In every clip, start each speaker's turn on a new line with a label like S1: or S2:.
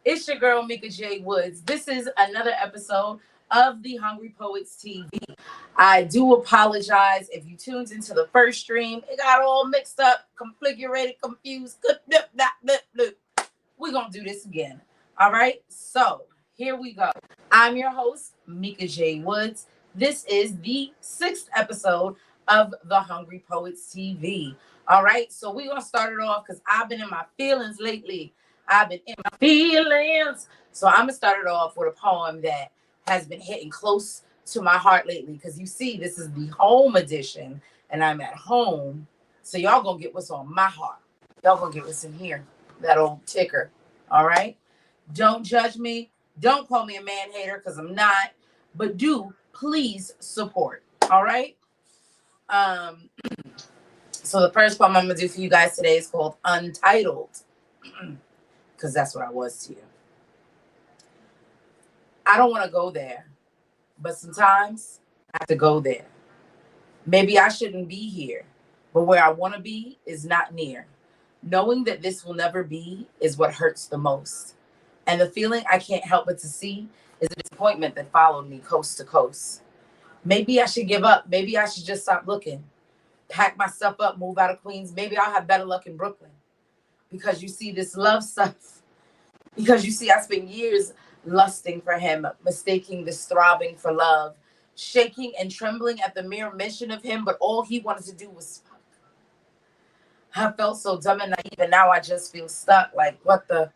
S1: It's your girl, Mika J.Woods. This is another episode of the Hungry Poets TV. I do apologize if you tuned into the first stream. It got all mixed up, configurated, confused. We're going to do this again. All right? So, here we go. I'm your host, Mika J.Woods. This is the 6th episode of the Hungry Poets TV. All right? So, we're going to start it off because I've been in my feelings lately. I've been in my feelings. So I'm going to start it off with a poem that has been hitting close to my heart lately. Because you see, this is the home edition. And I'm at home. So y'all going to get what's on my heart. Y'all going to get what's in here. That old ticker. All right? Don't judge me. Don't call me a man hater because I'm not. But do please support. All right? So the first poem I'm going to do for you guys today is called Untitled. Because that's what I was to you. I don't want to go there, but sometimes I have to go there. Maybe I shouldn't be here, but where I want to be is not near. Knowing that this will never be is what hurts the most. And the feeling I can't help but to see is the disappointment that followed me coast to coast. Maybe I should give up. Maybe I should just stop looking. Pack my stuff up, move out of Queens. Maybe I'll have better luck in Brooklyn. Because you see this love stuff. Because you see I spent years lusting for him, mistaking this throbbing for love, shaking and trembling at the mere mention of him, but all he wanted to do was fuck. I felt so dumb and naive, and now I just feel stuck. Like, what the?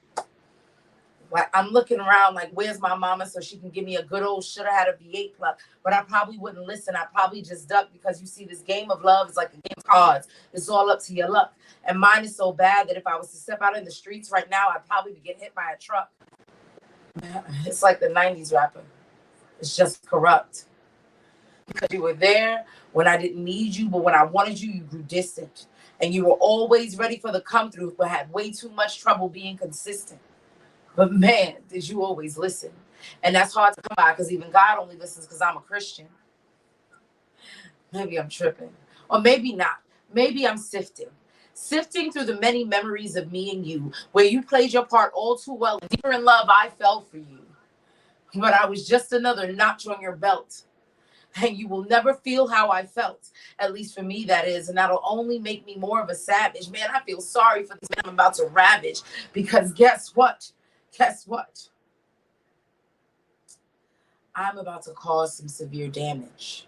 S1: I'm looking around like, where's my mama so she can give me a good old shoulda had a V8 plug? But I probably wouldn't listen. I probably just duck because you see this game of love is like a game of cards. It's all up to your luck. And mine is so bad that if I was to step out in the streets right now, I'd probably be getting hit by a truck. It's like the 90s rapper. It's just corrupt. Because you were there when I didn't need you, but when I wanted you, you grew distant. And you were always ready for the come through, but had way too much trouble being consistent. But man, did you always listen? And that's hard to come by because even God only listens because I'm a Christian. Maybe I'm tripping. Or maybe not. Maybe I'm sifting through the many memories of me and you, where you played your part all too well. And deeper in love, I fell for you. But I was just another notch on your belt. And you will never feel how I felt. At least for me, that is. And that'll only make me more of a savage. Man, I feel sorry for this man I'm about to ravage. Because guess what? Guess what? I'm about to cause some severe damage.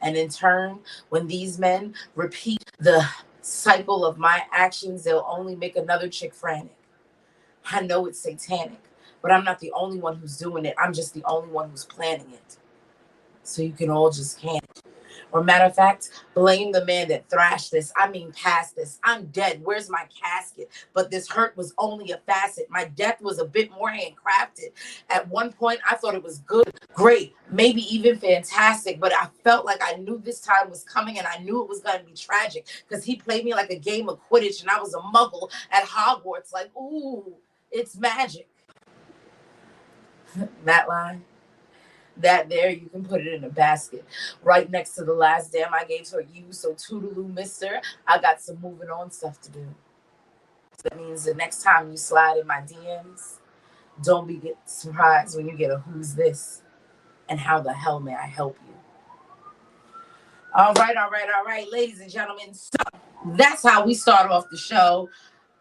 S1: And in turn, when these men repeat the cycle of my actions, they'll only make another chick frantic. I know it's satanic, but I'm not the only one who's doing it. I'm just the only one who's planning it. So you can all just can't. Or matter of fact, blame the man that thrashed this. I mean, past this. I'm dead. Where's my casket? But this hurt was only a facet. My death was a bit more handcrafted. At one point, I thought it was good, great, maybe even fantastic. But I felt like I knew this time was coming and I knew it was going to be tragic because he played me like a game of Quidditch and I was a muggle at Hogwarts. Like, ooh, it's magic. That line. That there, you can put it in a basket right next to the last damn I gave to you. So toodaloo, mister, I got some moving on stuff to do. So that means the next time you slide in my DMs, don't be get surprised when you get a who's this and how the hell may I help you. All right, ladies and gentlemen. So that's how we start off the show.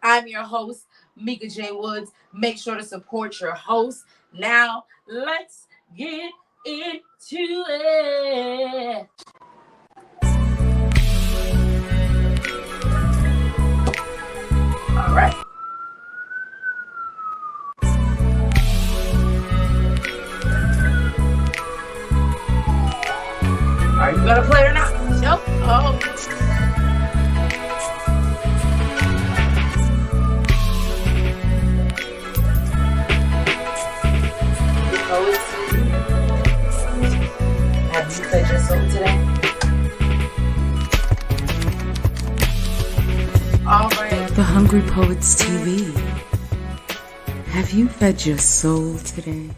S1: I'm your host, Mika J. Woods. Make sure to support your host. Now, let's get into it. All right. Are you gonna play or not? Nope. Oh. Have you played your song today? All right.
S2: The Hungry Poets TV. Have you fed your soul today?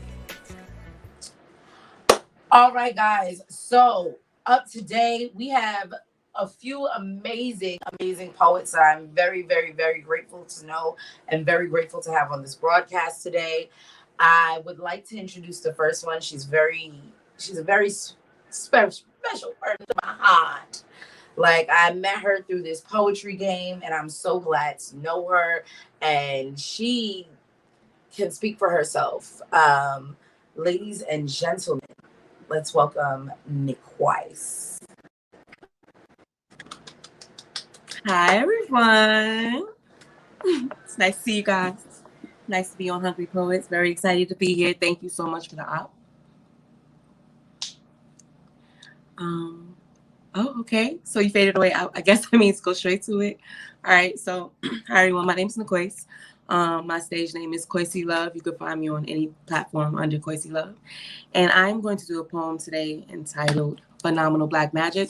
S1: All right, guys. So up today we have a few amazing, amazing poets that I'm very, very, very grateful to know and very grateful to have on this broadcast today. I would like to introduce the first one. She's a very special person to my heart. Like, I met her through this poetry game, and I'm so glad to know her. And she can speak for herself. Ladies and gentlemen, let's welcome Nick Weiss.
S3: Hi, everyone. It's nice to see you guys. Nice to be on Hungry Poets. Very excited to be here. Thank you so much for the op. Oh, okay. So you faded away. I guess that means go straight to it. All right. So, hi, everyone. My name is Nicoise. My stage name is Koisi Love. You can find me on any platform under Koisi Love. And I'm going to do a poem today entitled Phenomenal Black Magic.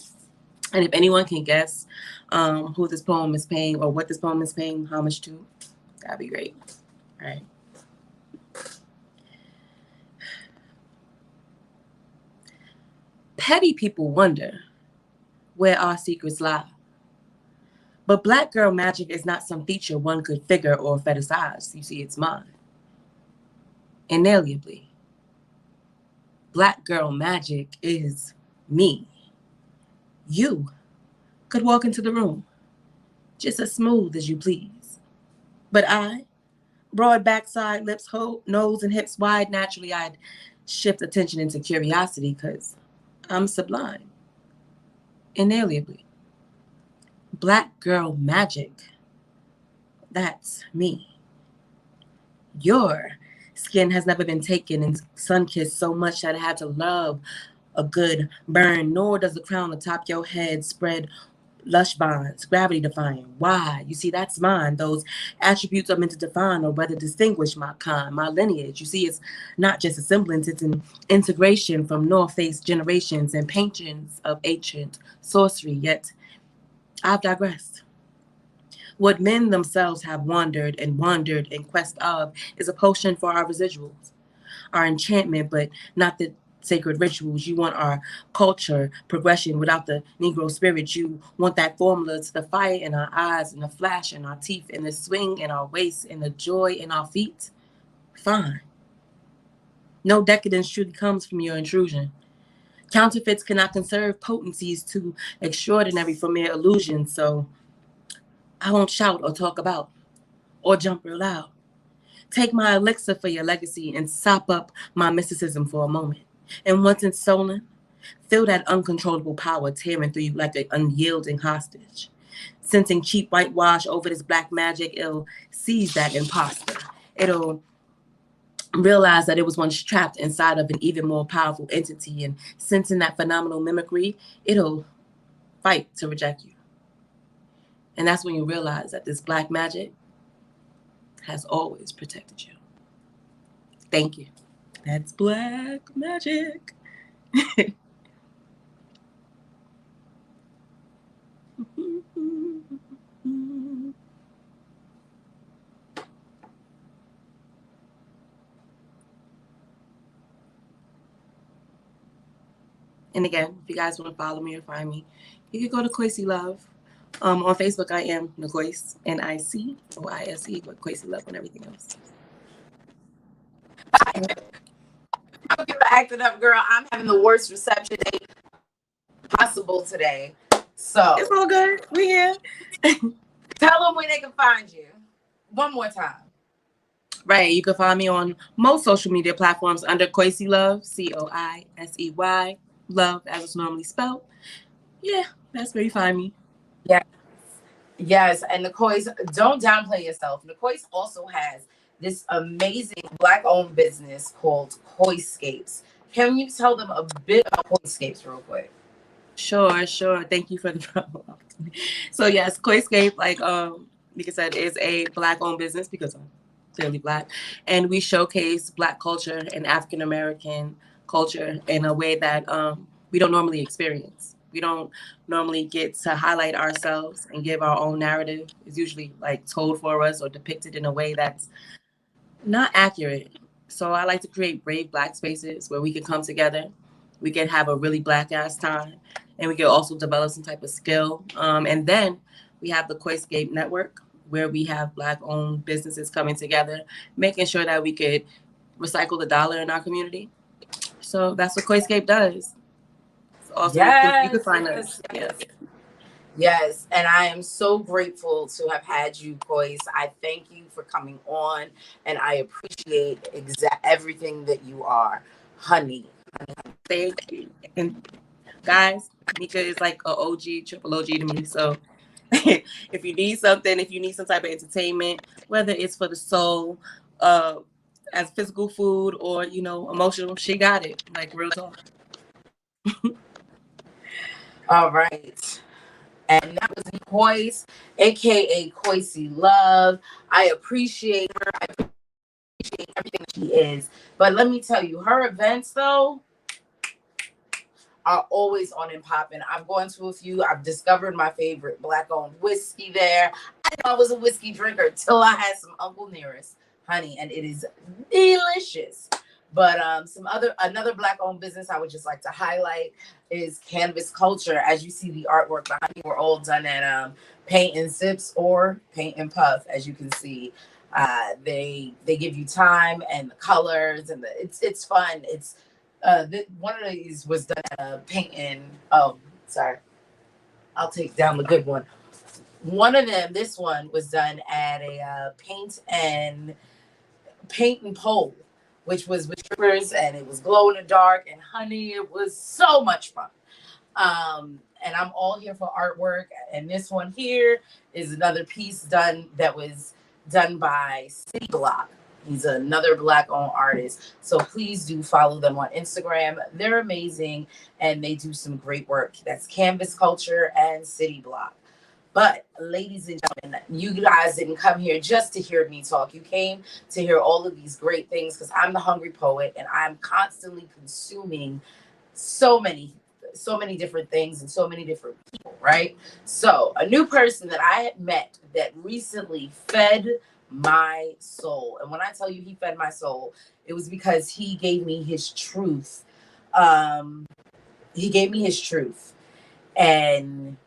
S3: And if anyone can guess who this poem is paying or what this poem is paying homage to, that'd be great. All right. Petty people wonder where our secrets lie. But Black girl magic is not some feature one could figure or fetishize. You see, it's mine. Inalienably. Black girl magic is me. You could walk into the room just as smooth as you please. But I, broad backside, lips, nose, and hips wide, naturally I'd shift attention into curiosity because I'm sublime. Inalienably. Black girl magic. That's me. Your skin has never been taken and sun-kissed so much that I had to love a good burn, nor does the crown atop your head spread lush bonds, gravity defying. Why? You see, that's mine. Those attributes are meant to define or rather distinguish my kind, my lineage. You see, it's not just a semblance, it's an integration from North Face generations and patrons of ancient sorcery, yet I've digressed. What men themselves have wandered in quest of is a potion for our residuals, our enchantment, but not the sacred rituals. You want our culture progression without the Negro spirit. You want that formula to the fire in our eyes, and the flash in our teeth, and the swing in our waist, and the joy in our feet. Fine. No decadence truly comes from your intrusion. Counterfeits cannot conserve potencies too extraordinary for mere illusion, so I won't shout or talk about or jump real loud. Take my elixir for your legacy and sop up my mysticism for a moment. And once it's stolen, feel that uncontrollable power tearing through you like an unyielding hostage. Sensing cheap whitewash over this black magic, it'll seize that imposter. It'll realize that it was once trapped inside of an even more powerful entity, and sensing that phenomenal mimicry, it'll fight to reject you. And that's when you realize that this black magic has always protected you. Thank you. That's black magic. And again, if you guys want to follow me or find me, you can go to Koisi Love. On Facebook, I am Nicoise, Nicoise, but Koisi Love and everything else.
S1: I'm acting up, girl. I'm having the worst reception day possible today. So
S3: it's all good. We're here.
S1: Tell them where they can find you. One more time.
S3: Right. You can find me on most social media platforms under Koisi Love, Koisey, love as it's normally spelled. Yeah, that's where you find me.
S1: Yeah. Yes. And Nicoise, don't downplay yourself. Nicoise also has this amazing Black-owned business called Koiscapes. Can you tell them a bit about Koiscapes real quick?
S3: Sure. Thank you for the promo. So yes, Koiscape, like I said, is a Black-owned business because I'm clearly Black, and we showcase Black culture and African American culture in a way that we don't normally experience. We don't normally get to highlight ourselves and give our own narrative. It's usually like told for us or depicted in a way that's not accurate. So I like to create brave Black spaces where we can come together. We can have a really Black ass time and we can also develop some type of skill. And then we have the Koiscape Network, where we have Black-owned businesses coming together, making sure that we could recycle the dollar in our community. So that's what Koiscape does. So also, you could
S1: Yes,
S3: find
S1: yes,
S3: us. Yes.
S1: yes. Yes, and I am so grateful to have had you, Kois. I thank you for coming on, and I appreciate everything that you are, honey.
S3: Thank you. And guys, Nika is like a OG, triple OG to me. So if you need something, if you need some type of entertainment, whether it's for the soul, uh, as physical food or emotional, she got it. Like real talk.
S1: All right. And that was Kois, aka Koisi Love. I appreciate her. I appreciate everything that she is. But let me tell you, her events though are always on and popping. I've gone to a few. I've discovered my favorite Black-owned whiskey there. I didn't know I was a whiskey drinker till I had some Uncle Nearest, honey, and it is delicious. But another Black-owned business I would just like to highlight is Canvas Culture. As you see the artwork behind me, we're all done at Paint and Sips or Paint and Puff. As you can see, they give you time and the colors and it's fun. It's one of these was done at a painting. Oh, sorry, I'll take down the good one. One of them, this one was done at a paint and pole, which was with strippers, and it was glow in the dark. And honey, it was so much fun. And I'm all here for artwork. And this one here is another piece that was done by City Block. He's another Black-owned artist. So please do follow them on Instagram. They're amazing and they do some great work. That's Canvas Culture and City Block. But ladies and gentlemen, you guys didn't come here just to hear me talk. You came to hear all of these great things because I'm the hungry poet and I'm constantly consuming so many different things and so many different people, right? So a new person that I had met that recently fed my soul. And when I tell you he fed my soul, it was because he gave me his truth. He gave me his truth. And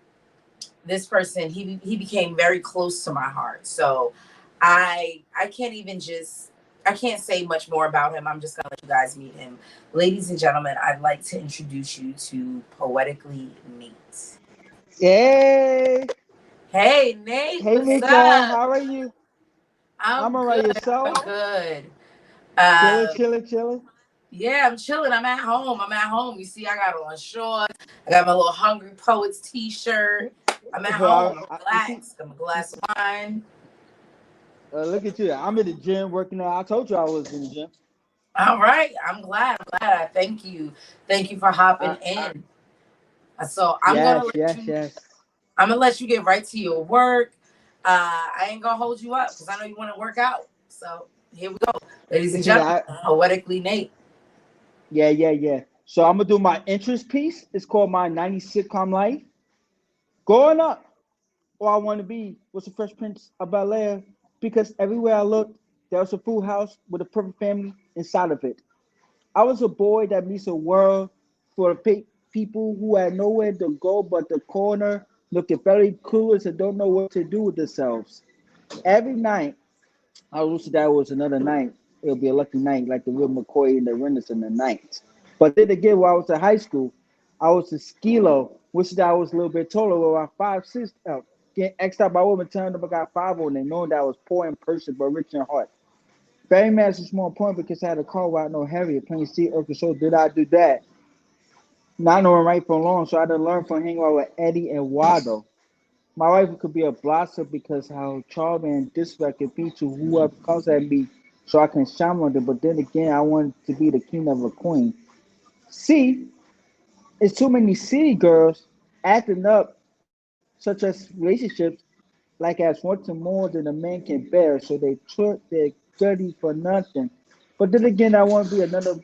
S1: this person, he became very close to my heart. So I can't even just I can't say much more about him. I'm just gonna let you guys meet him. Ladies and gentlemen, I'd like to introduce you to Poetically Nate.
S4: Hey,
S1: Hey Nate,
S4: hey,
S1: what's
S4: Nika,
S1: up?
S4: how are you? I'm
S1: I'm
S4: alright.
S1: good.
S4: Yourself?
S1: I'm good.
S4: Chilling,
S1: Um,
S4: chilling, chilling.
S1: yeah, I'm chilling. I'm at home. I'm at home. You see, I got on shorts. I got my little Hungry Poets t-shirt. I'm at home. I'm
S4: You see,
S1: relaxed. I'm a
S4: you
S1: glass
S4: see,
S1: of wine.
S4: look at you. I'm in the gym working out. I told you I was in the gym.
S1: All right. I'm glad. I'm glad. I thank you. Thank you for hopping
S4: Uh,
S1: in. So
S4: yes, yes, yes.
S1: I'm gonna let you get right to your work. I ain't gonna hold you up because I know you want to work out. So here we go. Ladies and gentlemen,
S4: I,
S1: Poetically Nate.
S4: yeah, yeah, yeah. So I'm gonna do my interest piece. It's called my '90s sitcom life. Growing up, all I want to be was the Fresh Prince of Bel Air because everywhere I looked, there was a full house with a perfect family inside of it. I was a boy that meets a world for people who had nowhere to go but the corner, looking very clueless and don't know what to do with themselves. Every night, I wish that was another night. It would be a lucky night, like the Will McCoy and the Renners in the night. But then again, while I was in high school, I was a skilo, which that I was a little bit taller, about 5'6", getting X'd out by women, telling them I got 5 on them, knowing that I was poor in person but rich in heart. Very much is more important because I had a car without no heavy, plain seat, okay, so did I do that? Not knowing right from wrong, so I had to learn from hanging out with Eddie and Wado. My wife could be a blossom because how charming and disrespect can be to whoever comes at me so I can shine on them. But then again, I want to be the king of a queen. See, it's too many city girls acting up, such as relationships, like as wanting more than a man can bear, so they took their gutty for nothing. But then again, I want to be another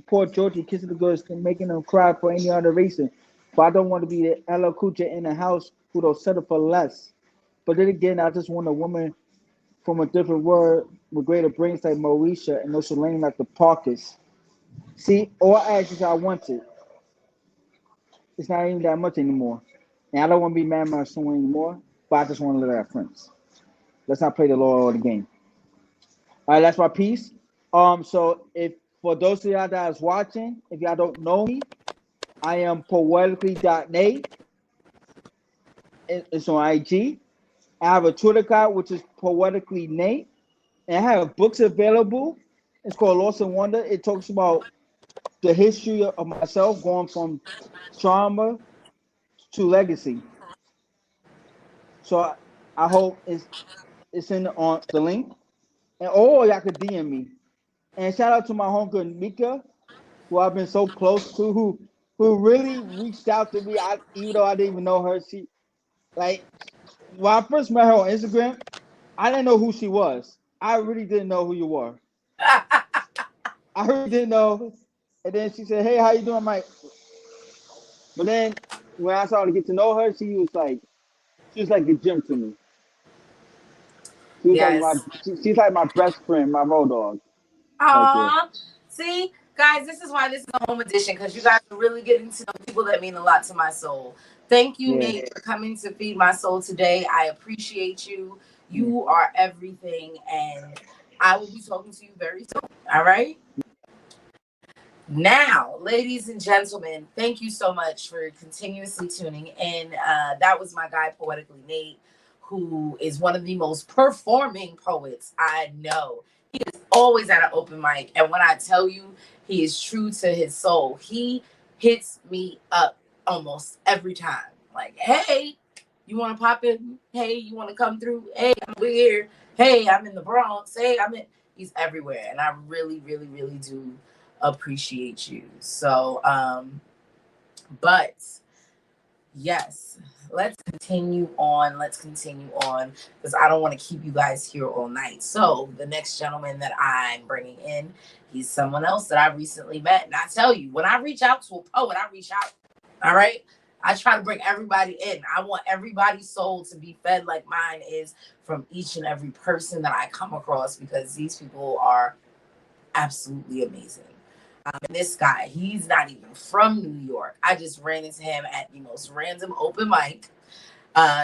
S4: poor Georgie kissing the girls and making them cry for any other reason. But I don't want to be the LL Cool J in the house who don't settle for less. But then again, I just want a woman from a different world with greater brains like Moesha and also lame like the Parkers. See, all actions I wanted. it's not even that much anymore. And I don't want to be mad at someone anymore, but I just want to live our friends. Let's not play the law of the game. All right, that's my piece. So if for those of y'all that is watching, if y'all don't know me, I am poetically.nate. It's on IG. I have a Twitter account which is poetically Nate, and I have books available. It's called Lost in Wonder. It talks about the history of myself going from trauma to legacy. So I hope it's in on the link, and or y'all could DM me. And shout out to my homegirl Mika, who I've been so close to, who really reached out to me. Even though I didn't even know her, she like when I first met her on Instagram, I didn't know who she was. I really didn't know who you were. I really didn't know. And then she said, "Hey, how you doing, Mike?" But then when I started to get to know her, she was like a gym to me. She was like
S1: Yes.
S4: she's like my best friend, my road dog. Right there.
S1: Aw. See, guys, this is why this is a home edition, because you guys are really getting to know people that mean a lot to my soul. Thank you,
S4: Yeah.
S1: Nate, for coming to feed my soul today. I appreciate you. You are everything, and I will be talking to you very soon. All right? Now, ladies and gentlemen, thank you so much for continuously tuning in. That was my guy, Poetically Nate, who is one of the most performing poets I know. He is always at an open mic. And when I tell you he is true to his soul, he hits me up almost every time. Like, hey, you want to pop in? Hey, you want to come through? Hey, I'm over here. Hey, I'm in the Bronx. Hey, he's everywhere. And I really, really, really do appreciate you. So but yes, let's continue on because I don't want to keep you guys here all night. So the next gentleman that I'm bringing in, he's someone else that I recently met. And I tell you, when I reach out to a poet, I reach out. All right, I try to bring everybody in. I want everybody's soul to be fed like mine is from each and every person that I come across, because these people are absolutely amazing. And this guy, he's not even from New York. I just ran into him at the most random open mic.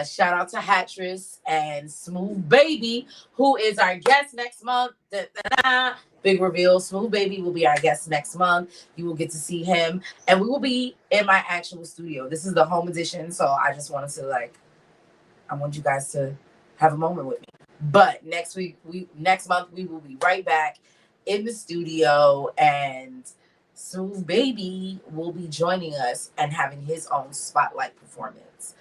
S1: Shout out to Hattress and Smooth Baby, who is our guest next month. Da-da-da. Big reveal. Smooth Baby will be our guest next month. You will get to see him. And we will be in my actual studio. This is the home edition. So I just wanted to I want you guys to have a moment with me. But next month, we will be right back in the studio, and Smooth Baby will be joining us and having his own spotlight performance.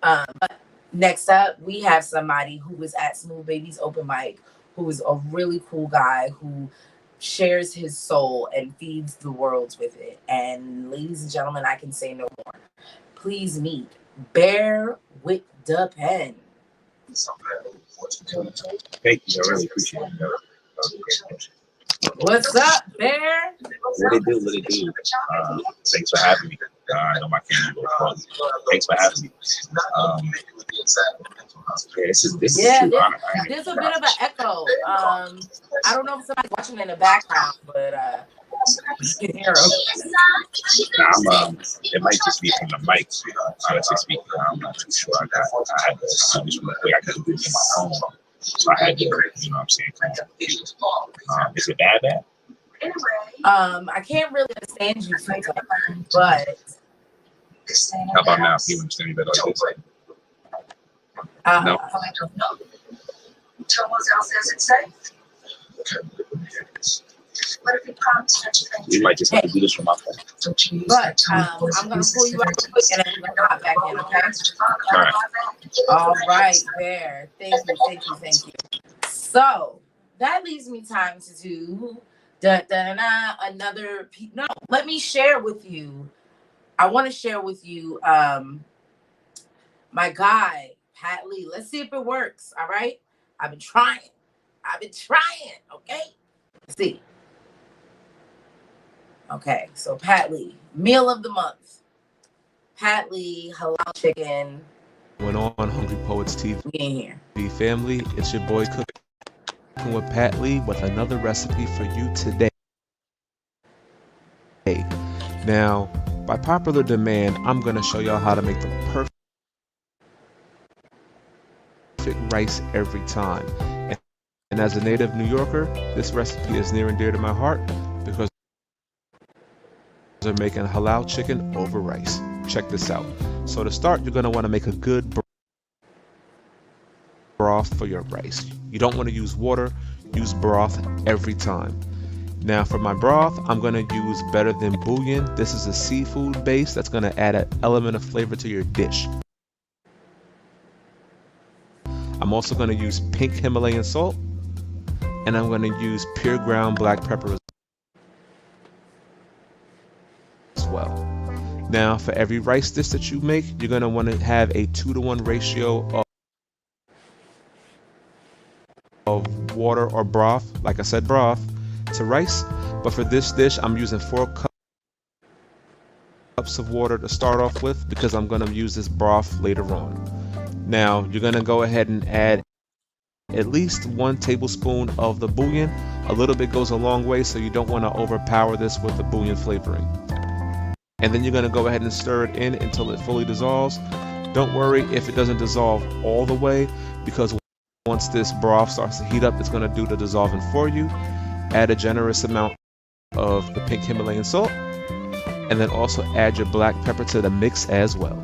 S1: But next up, we have somebody who was at Smooth Baby's open mic, who is a really cool guy who shares his soul and feeds the world with it. And ladies and gentlemen, I can say no more. Please meet Bear with the Pen.
S5: Thank you. I really appreciate it.
S1: What's up, Bear?
S5: What it do? Thanks for having me. I know my camera goes fuzzy. Thanks for having me. This is true honor.
S1: There's a bit of an echo. I don't know if somebody's watching in the background, but you can hear them.
S5: It might just be from the mic. Honestly speaking, I'm not too sure. I had to do this real quick. I couldn't do it in my phone. So I had to, you know what I'm saying, is it bad?
S1: I can't really understand you too much, but
S5: how about now? Can you understand me better like this? No? We might just have to do this from my phone.
S1: But I'm going to pull you out real quick and then we're going to hop back in, okay?
S5: All right.
S1: All right, there. Thank you. So that leaves me time to do another. No, let me share with you. I want to share with you my guy, Pat Lee. Let's see if it works. All right. I've been trying. Okay. Let's see. Okay. So Pat Lee, meal of the month. Pat Lee, halal chicken.
S6: Went on Hungry Poets TV.
S1: We in here.
S6: Family, it's your boy Cooking with Pat Lee with another recipe for you today. Now, by popular demand, I'm going to show y'all how to make the perfect rice every time. And as a native New Yorker, this recipe is near and dear to my heart because they're making halal chicken over rice. Check this out. So to start, you're going to want to make a good broth for your rice. You don't want to use water, use broth every time. Now for my broth, I'm going to use Better Than Bouillon. This is a seafood base that's going to add an element of flavor to your dish. I'm also going to use pink Himalayan salt, and I'm going to use pure ground black pepper as well. Now for every rice dish that you make, you're going to want to have a 2-to-1 ratio of water or broth, like I said, broth to rice. But for this dish, I'm using 4 cups of water to start off with because I'm going to use this broth later on. Now you're going to go ahead and add at least 1 tablespoon of the bouillon. A little bit goes a long way, so you don't want to overpower this with the bouillon flavoring. And then you're going to go ahead and stir it in until it fully dissolves. Don't worry if it doesn't dissolve all the way, because once this broth starts to heat up, it's going to do the dissolving for you. Add a generous amount of the pink Himalayan salt, and then also add your black pepper to the mix as well.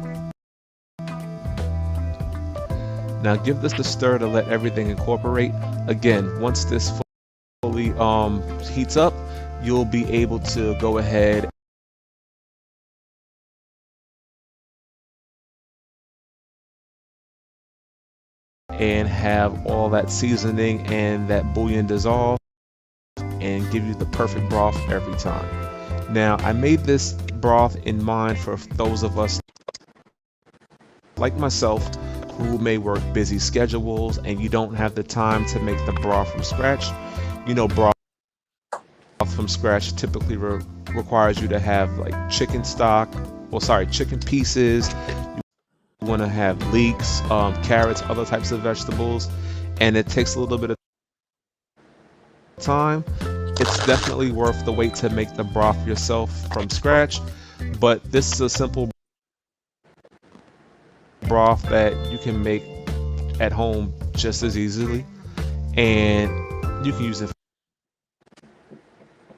S6: Now give this a stir to let everything incorporate. Again, once this fully heats up, you'll be able to go ahead and have all that seasoning and that bouillon dissolve and give you the perfect broth every time. Now I made this broth in mind for those of us like myself who may work busy schedules and you don't have the time to make the broth from scratch. You know, broth from scratch typically requires you to have like chicken pieces. You want to have leeks, carrots, other types of vegetables, and it takes a little bit of time. It's definitely worth the wait to make the broth yourself from scratch, but this is a simple broth that you can make at home just as easily, and you can use it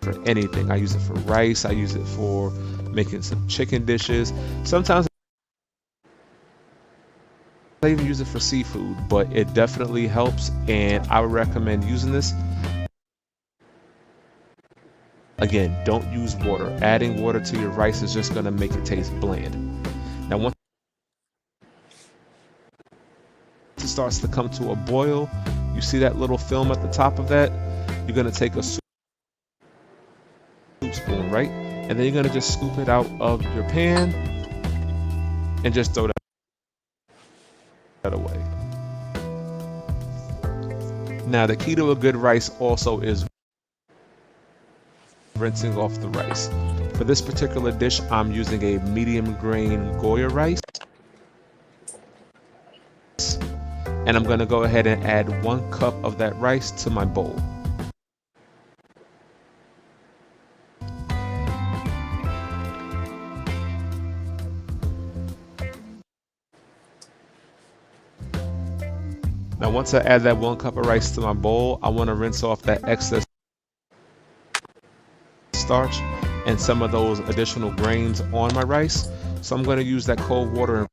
S6: for anything. I use it for rice, I use it for making some chicken dishes. Sometimes I even use it for seafood, but it definitely helps, and I would recommend using this. Again, don't use water. Adding water to your rice is just going to make it taste bland. Now once it starts to come to a boil, you see that little film at the top of that? You're going to take a soup spoon, right? And then you're going to just scoop it out of your pan and just throw that away. Now the key to a good rice also is rinsing off the rice. For this particular dish, I'm using a medium grain Goya rice, and I'm going to go ahead and add 1 cup of that rice to my bowl. Now once I add that 1 cup of rice to my bowl, I want to rinse off that excess starch and some of those additional grains on my rice. So I'm going to use that cold water and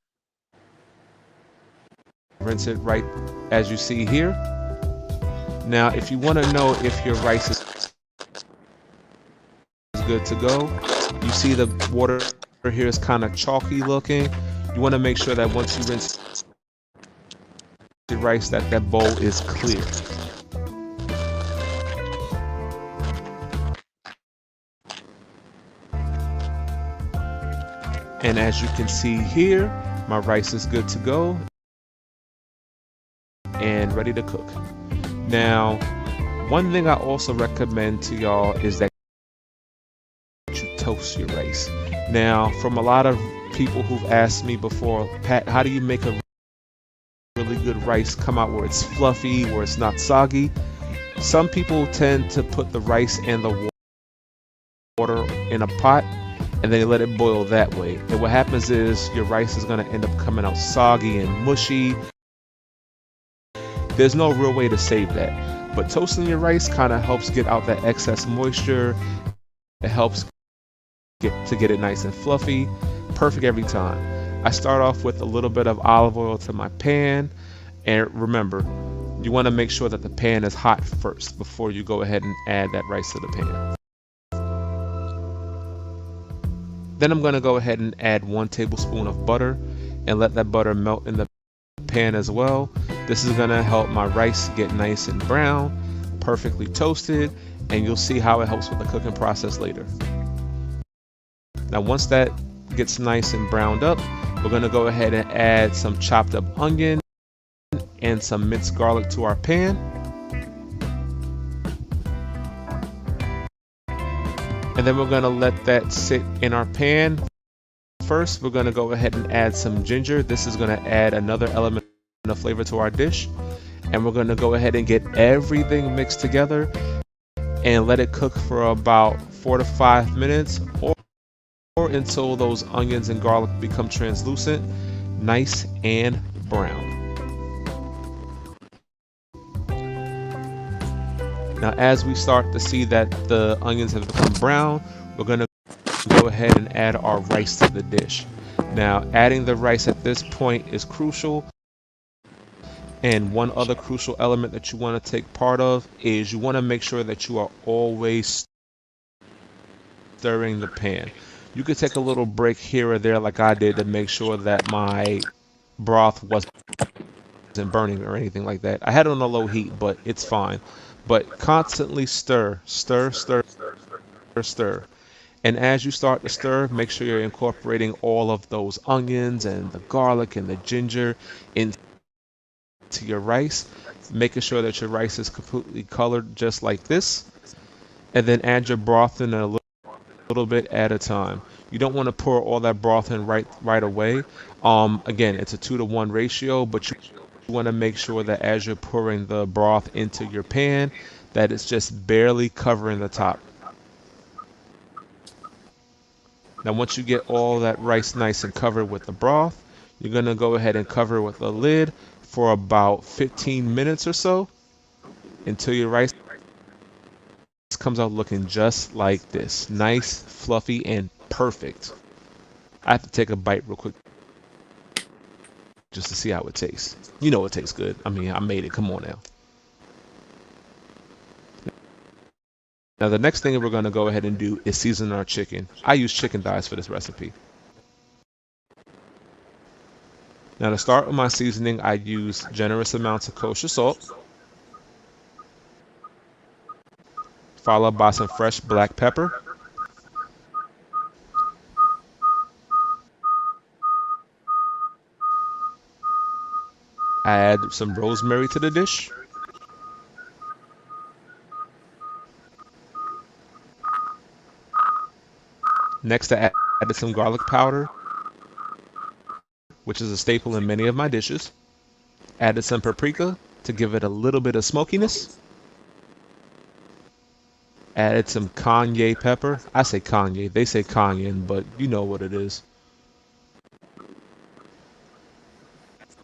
S6: rinse it right as you see here. Now if you want to know if your rice is good to go, you see the water here is kind of chalky looking. You want to make sure that once you rinse the rice that bowl is clear. And as you can see here, my rice is good to go and ready to cook. Now, one thing I also recommend to y'all is that you toast your rice. Now, from a lot of people who've asked me before, Pat, how do you make a really good rice come out where it's fluffy, where it's not soggy? Some people tend to put the rice and the water in a pot and then you let it boil that way. And what happens is your rice is going to end up coming out soggy and mushy. There's no real way to save that. But toasting your rice kind of helps get out that excess moisture. It helps get it nice and fluffy. Perfect every time. I start off with a little bit of olive oil to my pan. And remember, you want to make sure that the pan is hot first before you go ahead and add that rice to the pan. Then I'm going to go ahead and add 1 tablespoon of butter and let that butter melt in the pan as well. This is going to help my rice get nice and brown, perfectly toasted, and you'll see how it helps with the cooking process later. Now once that gets nice and browned up, we're going to go ahead and add some chopped up onion and some minced garlic to our pan. And then we're going to let that sit in our pan. First, we're going to go ahead and add some ginger. This is going to add another element of flavor to our dish. And we're going to go ahead and get everything mixed together and let it cook for about 4 to 5 minutes or until those onions and garlic become translucent, nice and brown. Now as we start to see that the onions have become brown, we're going to go ahead and add our rice to the dish. Now adding the rice at this point is crucial. And one other crucial element that you want to take part of is you want to make sure that you are always stirring the pan. You could take a little break here or there like I did to make sure that my broth wasn't burning or anything like that. I had it on a low heat, but it's fine. But constantly stir, stir, stir, stir. And as you start to stir, make sure you're incorporating all of those onions and the garlic and the ginger into your rice, making sure that your rice is completely colored just like this. And then add your broth in a little bit at a time. You don't want to pour all that broth in right away. Again, it's a 2-to-1 ratio, but you want to make sure that as you're pouring the broth into your pan, that it's just barely covering the top. Now once you get all that rice nice and covered with the broth, you're going to go ahead and cover it with a lid for about 15 minutes or so until your rice comes out looking just like this. Nice, fluffy, and perfect. I have to take a bite real quick just to see how it tastes. You know it tastes good. I mean, I made it. Come on now. Now the next thing we're going to go ahead and do is season our chicken. I use chicken thighs for this recipe. Now to start with my seasoning, I use generous amounts of kosher salt, followed by some fresh black pepper, add some rosemary to the dish, next I added some garlic powder, which is a staple in many of my dishes, added some paprika to give it a little bit of smokiness, added some cayenne pepper. I say cayenne, they say cayenne, but you know what it is.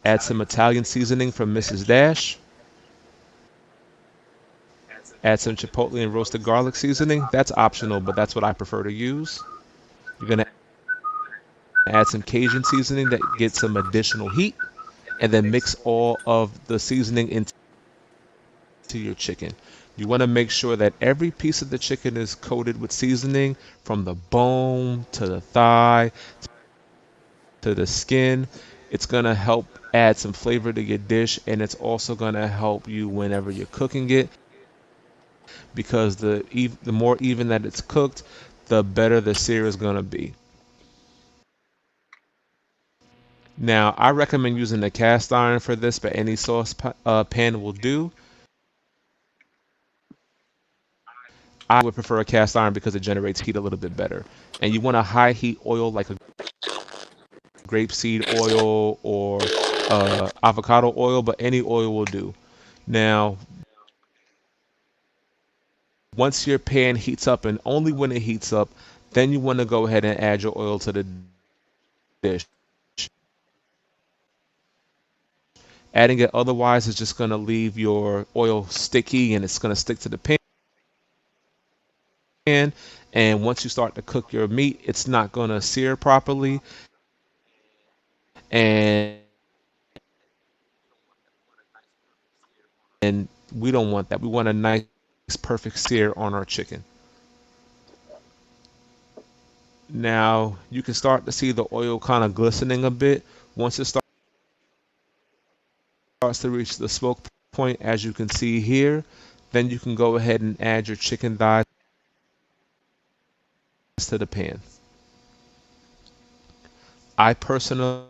S6: Add some Italian seasoning from Mrs. Dash. Add some chipotle and roasted garlic seasoning. That's optional, but that's what I prefer to use. You're going to add some Cajun seasoning that gets some additional heat, and then mix all of the seasoning into your chicken. You want to make sure that every piece of the chicken is coated with seasoning, from the bone to the thigh to the skin. It's going to help add some flavor to your dish, and it's also going to help you whenever you're cooking it, because the more even that it's cooked, the better the sear is going to be. Now, I recommend using a cast iron for this, but any sauce pan will do. I would prefer a cast iron because it generates heat a little bit better. And you want a high heat oil like a grapeseed oil or avocado oil, but any oil will do. Now, once your pan heats up, and only when it heats up, Then you want to go ahead and add your oil to the dish. Adding it otherwise is just going to leave your oil sticky and it's going to stick to the pan. And once you start to cook your meat, it's not going to sear properly. And we don't want that. We want a nice, perfect sear on our chicken. Now you can start to see the oil kind of glistening a bit. Once it starts to reach the smoke point, as you can see here, then you can go ahead and add your chicken thighs to the pan. I personally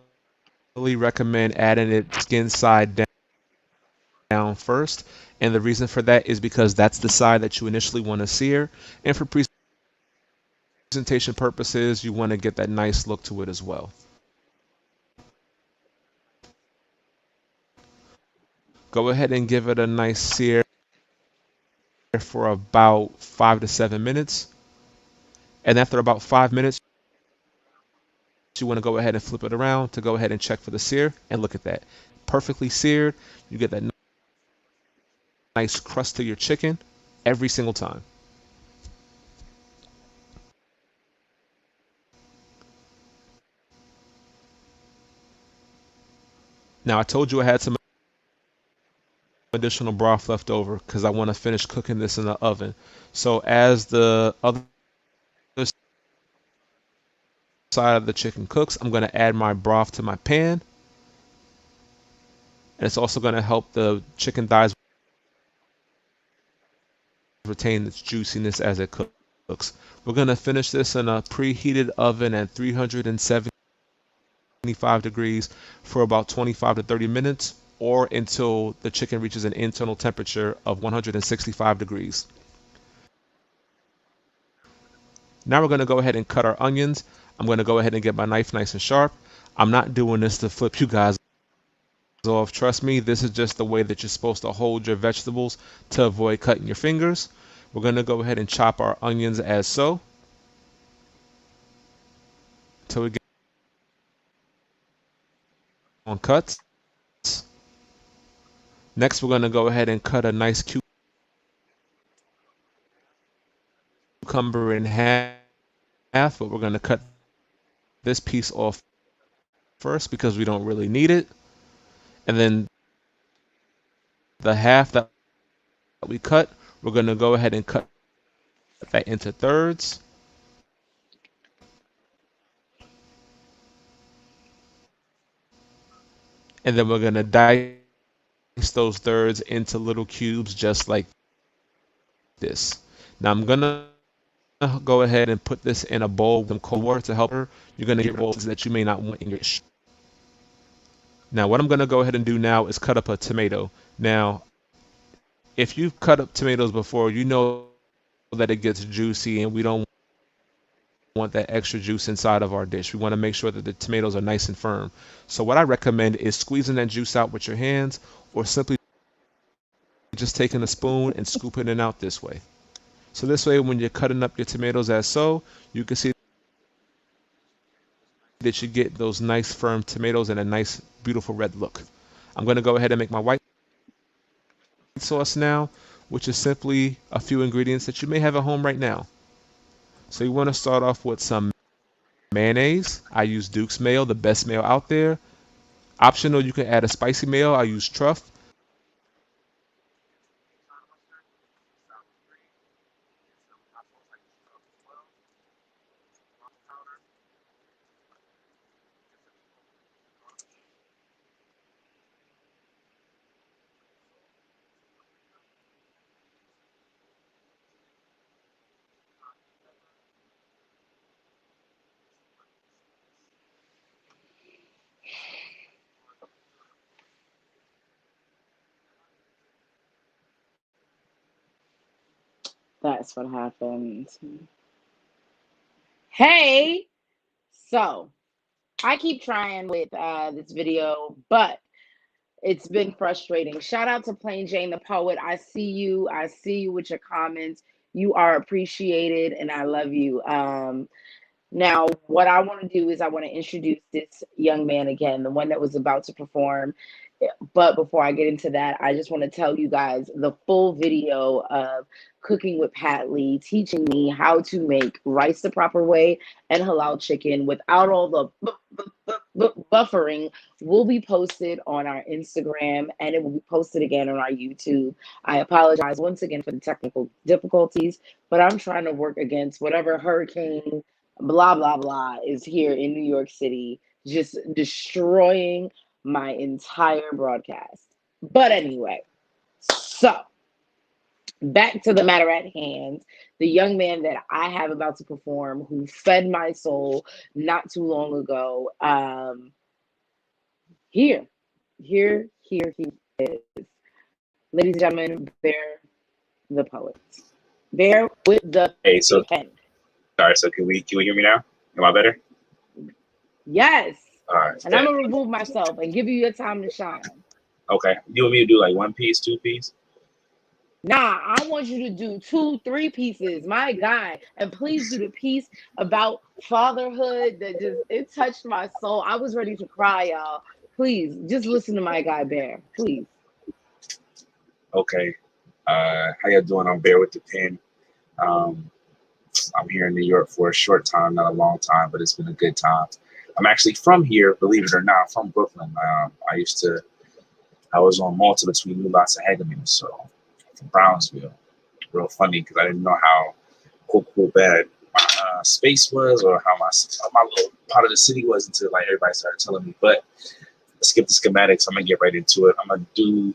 S6: recommend adding it skin side down first, and the reason for that is because that's the side that you initially want to sear, and for presentation purposes, you want to get that nice look to it as well. Go ahead and give it a nice sear for about 5 to 7 minutes, and after about 5 minutes, you want to go ahead and flip it around to go ahead and check for the sear, and look at that, perfectly seared. You get that nice crust to your chicken every single time. Now I told you I had some additional broth left over because I want to finish cooking this in the oven. So as the other side of the chicken cooks, I'm going to add my broth to my pan, and it's also going to help the chicken thighs retain its juiciness as it cooks. We're going to finish this in a preheated oven at 375 degrees for about 25 to 30 minutes, or until the chicken reaches an internal temperature of 165 degrees. Now we're going to go ahead and cut our onions. I'm going to go ahead and get my knife nice and sharp. I'm not doing this to flip you guys off. Trust me, this is just the way that you're supposed to hold your vegetables to avoid cutting your fingers. We're going to go ahead and chop our onions as so until we get on cuts. Next, we're going to go ahead and cut a nice cucumber in half, but we're going to cut this piece off first because we don't really need it. And then the half that we cut, we're going to go ahead and cut that into thirds. And then we're going to dice those thirds into little cubes just like this. Now I'm going to go ahead and put this in a bowl with some cold water to help her. You're going to get bowls that you may not want in your dish. Now what I'm going to go ahead and do now is cut up a tomato. Now if you've cut up tomatoes before, you know that it gets juicy and we don't want that extra juice inside of our dish. We want to make sure that the tomatoes are nice and firm. So what I recommend is squeezing that juice out with your hands, or simply just taking a spoon and scooping it out this way. So this way, when you're cutting up your tomatoes as so, you can see that you get those nice firm tomatoes and a nice beautiful red look. I'm going to go ahead and make my white sauce now, which is simply a few ingredients that you may have at home right now. So you want to start off with some mayonnaise. I use Duke's mayo, the best mayo out there. Optional, you can add a spicy mayo. I use truff.
S1: That's what happened. Hey, so I keep trying with this video, but it's been frustrating. Shout out to Plain Jane the Poet. I see you. I see you with your comments. You are appreciated, and I love you. Now, what I want to do is I want to introduce this young man again, the one that was about to perform. But before I get into that, I just want to tell you guys the full video of cooking with Pat Lee, teaching me how to make rice the proper way and halal chicken without all the buffering will be posted on our Instagram, and it will be posted again on our YouTube. I apologize once again for the technical difficulties, but I'm trying to work against whatever hurricane blah blah blah is here in New York City, just destroying my entire broadcast. But anyway, so back to the matter at hand. The young man that I have about to perform, who fed my soul not too long ago, here he is. Ladies and gentlemen, Bear the poet. Bear with the
S5: Hey, so
S1: pen.
S5: sorry. So can we hear me now? Am I better?
S1: Yes.
S5: All right.
S1: And I'm gonna remove myself and give you your time to shine.
S5: Okay. You want me to do like one piece, two piece?
S1: Nah, I want you to do 2, 3 pieces, my guy. And please do the piece about fatherhood that just it touched my soul. I was ready to cry, y'all. Please just listen to my guy Bear. Please.
S5: Okay. How y'all doing? I'm Bear with the Pen. I'm here in New York for a short time, not a long time, but it's been a good time. I'm actually from here, believe it or not. I'm from Brooklyn. I was on Malta between New Lots and Hagerman, so I'm from Brownsville. Real funny because I didn't know how bad my space was or how my little part of the city was until like everybody started telling me. But let's skip the schematics. I'm gonna get right into it. I'm gonna do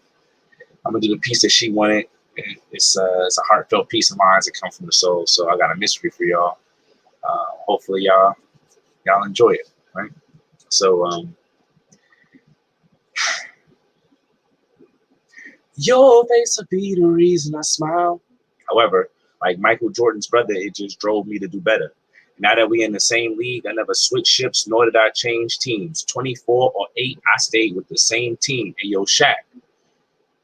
S5: the piece that she wanted. It's a heartfelt piece of mine that comes from the soul. So I got a mystery for y'all. Hopefully y'all enjoy it, right? So your face will be the reason I smile. However, like Michael Jordan's brother, it just drove me to do better. Now that we in the same league, I never switched ships, nor did I change teams. 24 or 8, I stayed with the same team. And yo, Shaq,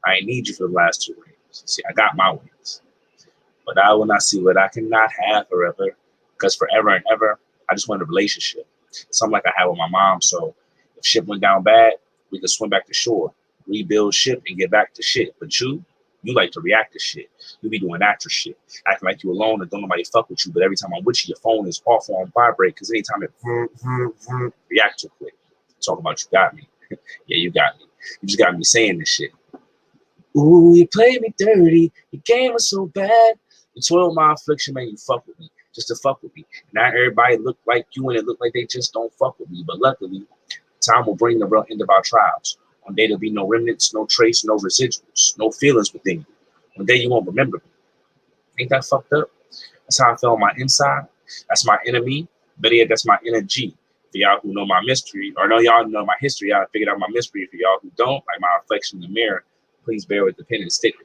S5: I ain't need you for the last 2 rings. See, I got my wings. But I will not see what I cannot have forever. Because forever and ever, I just want a relationship. Something like I had with my mom. So if shit went down bad, we could swim back to shore, rebuild ship, and get back to shit. But you like to react to shit. You be doing actor shit, acting like you alone and don't nobody fuck with you. But every time I'm with you, your phone is off or on vibrate because anytime it react too quick. Talk about you got me. Yeah, you got me. You just got me saying this shit. Ooh, you played me dirty. Your game was so bad. You toiled my affliction, man. You fuck with me just to fuck with me. Now everybody look like you, and it look like they just don't fuck with me. But luckily, time will bring the real end of our trials. One day there'll be no remnants, no trace, no residuals, no feelings within you. One day you won't remember me. Ain't that fucked up? That's how I feel on my inside. That's my enemy. Better yet, that's my energy. For y'all who know my mystery, or know y'all know my history, y'all figured out my mystery. For y'all who don't, like my reflection in the mirror, please bear with the pen and sticker.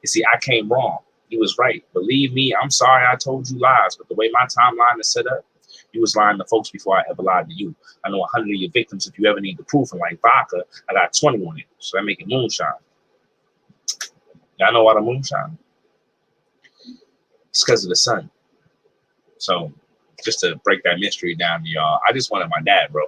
S5: You see, I came wrong. You was right. Believe me, I'm sorry I told you lies, but the way my timeline is set up, you was lying to folks before I ever lied to you. I know 100 of your victims if you ever need the proof, and like vodka, I got 20 on it, so that make it moonshine. Y'all know why the moonshine? It's because of the sun. So just to break that mystery down to y'all, I just wanted my dad, bro.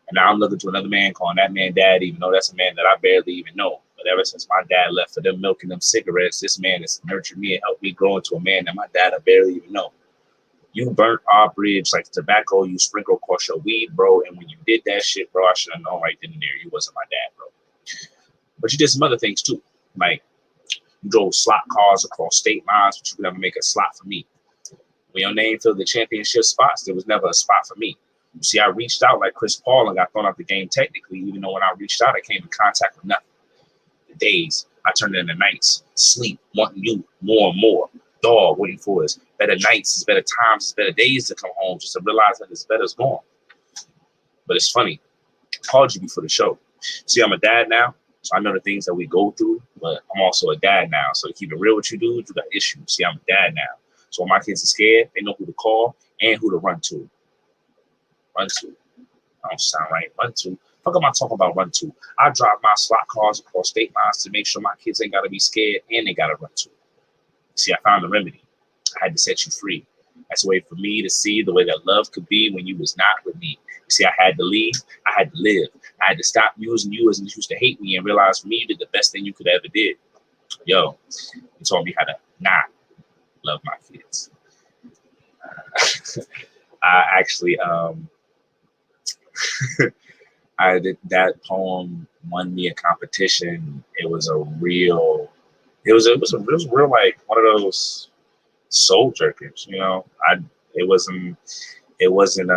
S5: And now I'm looking to another man, calling that man dad, even though that's a man that I barely even know. But ever since my dad left for them milking them cigarettes, this man has nurtured me and helped me grow into a man that my dad I barely even know. You burnt our bridge like tobacco you sprinkle across your weed, bro. And when you did that shit, bro, I should have known right then and there you wasn't my dad, bro. But you did some other things too. Like you drove slot cars across state lines, but you could never make a slot for me. When your name filled the championship spots, there was never a spot for me. You see, I reached out like Chris Paul and got thrown out the game technically, even though when I reached out, I came in contact with nothing. The days, I turned into nights, sleep, wanting you more and more. Dog waiting for us. Better nights, it's better times, it's better days to come home just to realize that it's better is gone. But it's funny. I called you before the show. See, I'm a dad now, so I know the things that we go through, but I'm also a dad now. So to keep it real with you dudes, you got issues. See, I'm a dad now. So when my kids are scared, they know who to call and who to run to. Run to. I don't sound right. Run to. Fuck am I talking about run to? I drive my slot cars across state lines to make sure my kids ain't got to be scared and they got to run to. See, I found the remedy. I had to set you free. That's a way for me to see the way that love could be when you was not with me. You see, I had to leave. I had to live. I had to stop using you as an excuse to hate me and realize for me you did the best thing you could ever did. Yo, you told me how to not love my kids. I actually, I did that poem won me a competition. It was a real, it was real like one of those soul jerkers, you know. It wasn't it wasn't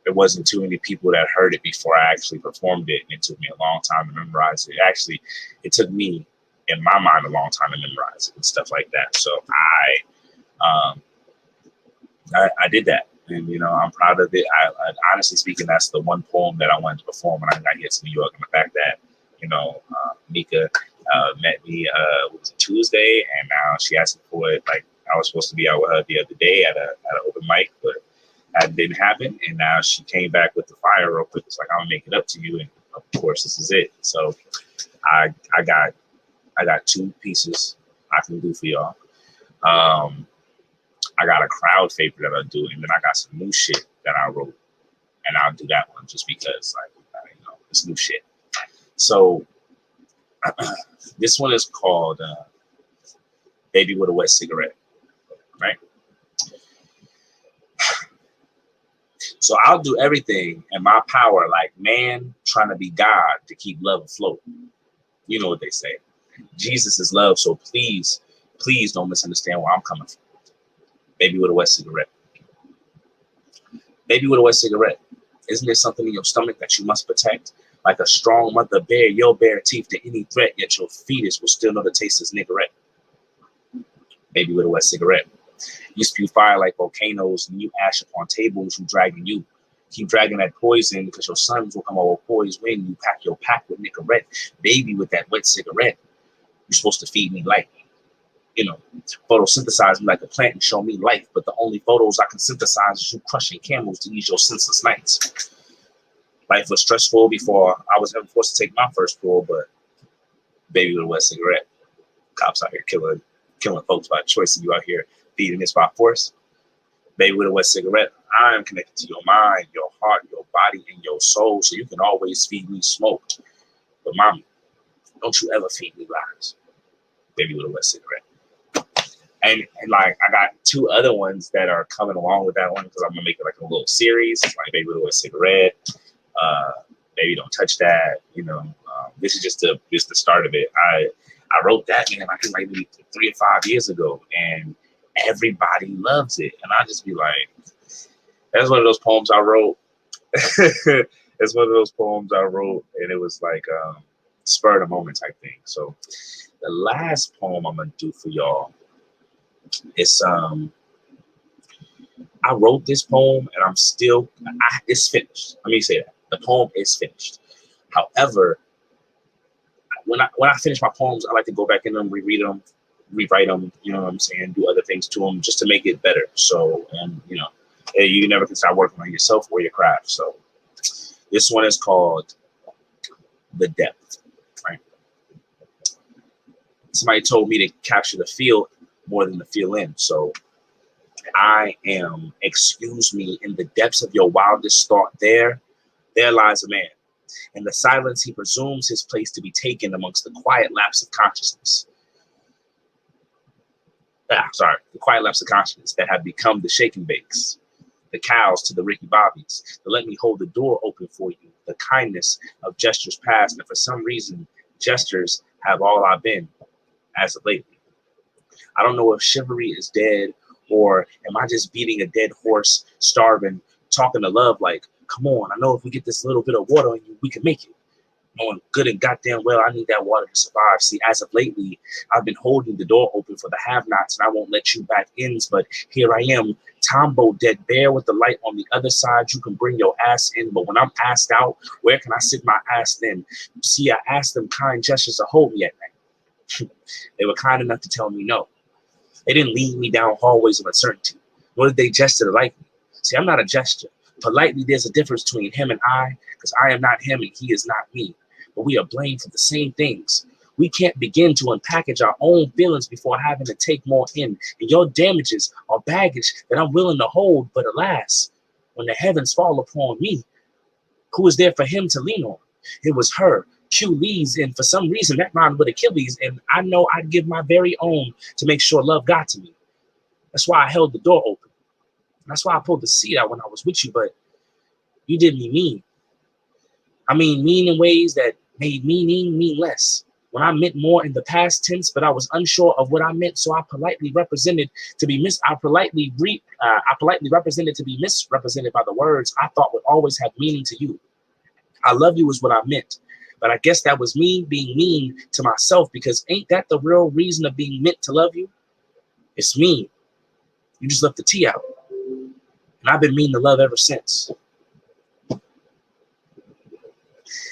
S5: it wasn't too many people that heard it before I actually performed it, and it took me a long time to memorize it. Actually, it took me in my mind a long time to memorize it and stuff like that. So I did that, and you know, I'm proud of it. I honestly speaking, that's the one poem that I wanted to perform when I got here to New York. And the fact that, you know, Mika met me it was a Tuesday, and now she asked me for it. Like, I was supposed to be out with her the other day at an open mic, but that didn't happen. And now she came back with the fire real quick. It's like, I'm gonna make it up to you, and of course this is it. So I got 2 pieces I can do for y'all. I got a crowd favorite that I'll do, and then I got some new shit that I wrote, and I'll do that one just because, like, you know, it's new shit. So this one is called "Baby with a Wet Cigarette," right? So I'll do everything in my power, like man trying to be God, to keep love afloat. You know what they say. Jesus is love, so please don't misunderstand where I'm coming from. Baby with a wet cigarette. Baby with a wet cigarette. Isn't there something in your stomach that you must protect? Like a strong mother bear, your bare teeth to any threat, yet your fetus will still know the taste of niggerette. Baby with a wet cigarette. You spew fire like volcanoes, and you ash upon tables, you dragging you. Keep dragging that poison, because your sons will come over poised when you pack your pack with niggerette. Baby with that wet cigarette. You're supposed to feed me light. You know, photosynthesize me like a plant and show me life. But the only photos I can synthesize is you crushing camels to ease your senseless nights. Life was stressful before I was ever forced to take my first pull, but baby with a wet cigarette. Cops out here killing folks by choice, and you out here feeding this by force. Baby with a wet cigarette. I am connected to your mind, your heart, your body, and your soul, so you can always feed me smoke. But mommy, don't you ever feed me lies. Baby with a wet cigarette. And like, I got 2 other ones that are coming along with that one, because I'm gonna make it like a little series, like Baby with a Wet Cigarette, Baby Don't Touch That. You know, this is just the start of it. I wrote that, man, I think like maybe 3 or 5 years ago, and everybody loves it. And I just be like, that's one of those poems I wrote. It's one of those poems I wrote, and it was like spur of the moment type thing. So the last poem I'm gonna do for y'all. It's I wrote this poem, and it's finished. Let me say that the poem is finished. However, when I finish my poems, I like to go back in them, reread them, rewrite them. You know what I'm saying? Do other things to them just to make it better. So, and you know, you never can stop working on yourself or your craft. So, this one is called "The Depth." Right? Somebody told me to capture the feel more than the feel in. So I am, excuse me, in the depths of your wildest thought, there lies a man. In the silence, he presumes his place to be taken amongst the quiet lapse of consciousness. The quiet lapse of consciousness that have become the shake and bakes, the cows to the Ricky Bobbies, to let me hold the door open for you, the kindness of gestures past, and for some reason, gestures have all I've been as of lately. I don't know if chivalry is dead, or am I just beating a dead horse, starving, talking to love like, come on, I know if we get this little bit of water on you, we can make it. Knowing good and goddamn well I need that water to survive. See, as of lately, I've been holding the door open for the have-nots, and I won't let you back in, but here I am, Tombo dead bare with the light on the other side. You can bring your ass in, but when I'm passed out, where can I sit my ass then? See, I asked them kind gestures to hold me at night. They were kind enough to tell me no. They didn't lead me down hallways of uncertainty, nor did they gesture to like me. See, I'm not a gesture. Politely, there's a difference between him and I, because I am not him and he is not me. But we are blamed for the same things. We can't begin to unpackage our own feelings before having to take more in. And your damages are baggage that I'm willing to hold. But alas, when the heavens fall upon me, who was there for him to lean on? It was her, Q Lee's, and for some reason that rhymed with Achilles. And I know I'd give my very own to make sure love got to me. That's why I held the door open. That's why I pulled the seat out when I was with you. But you did me mean. I mean, mean in ways that made meaning mean less. When I meant more in the past tense, but I was unsure of what I meant, so I politely represented to be I politely represented to be misrepresented by the words I thought would always have meaning to you. I love you is what I meant, but I guess that was me being mean to myself, because ain't that the real reason of being meant to love you? It's mean. You just left the T out, and I've been mean to love ever since.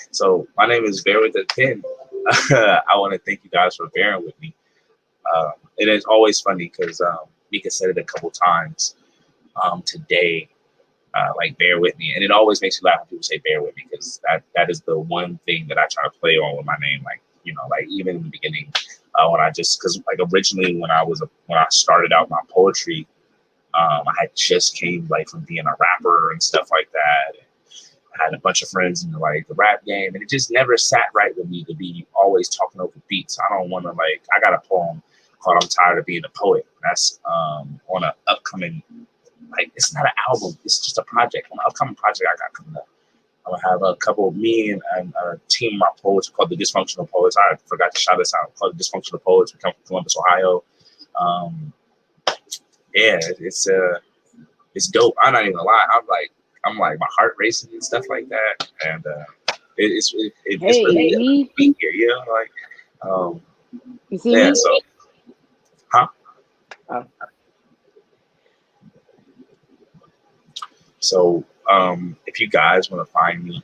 S5: So my name is Bear with the Pen. I want to thank you guys for bearing with me. It is always funny because Mika said it a couple times today, like bear with me, and it always makes me laugh when people say bear with me, because that is the one thing that I try to play on with my name. Like, you know, like even in the beginning, because like originally when I started out my poetry, I had just came like from being a rapper and stuff like that. I had a bunch of friends in like the rap game, and it just never sat right with me to be always talking over beats. I don't want to I got a poem called "I'm Tired of Being a Poet." That's on an upcoming, it's not an album, it's just a project. On an upcoming project I got coming up. I'm gonna have a couple of me and a team of my poets called the Dysfunctional Poets. I forgot to shout this out. Called the Dysfunctional Poets. We come from Columbus, Ohio. Yeah, it's dope. I'm not even gonna lie. I'm like my heart racing and stuff like that, and it's really good to be here. You know,
S1: You see
S5: yeah.
S1: me?
S5: So, huh?
S1: Oh.
S5: So, if you guys want to find me,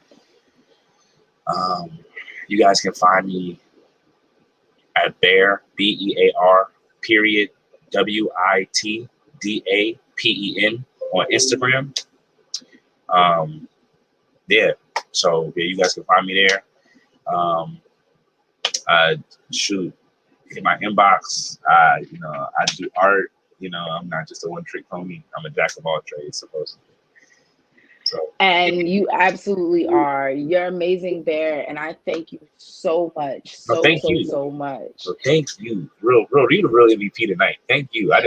S5: you guys can find me at Bear BEAR period WITDAPEN on Instagram. Yeah, so yeah, you guys can find me there. Shoot, in my inbox, you know, I do art. You know, I'm not just a one-trick pony. I'm a jack of all trades, supposedly. So,
S1: And you absolutely are. You're amazing, Bear, and I thank you so much,
S5: no, thank you.
S1: so much.
S5: So thank you, real, you're the real MVP tonight. Thank you. I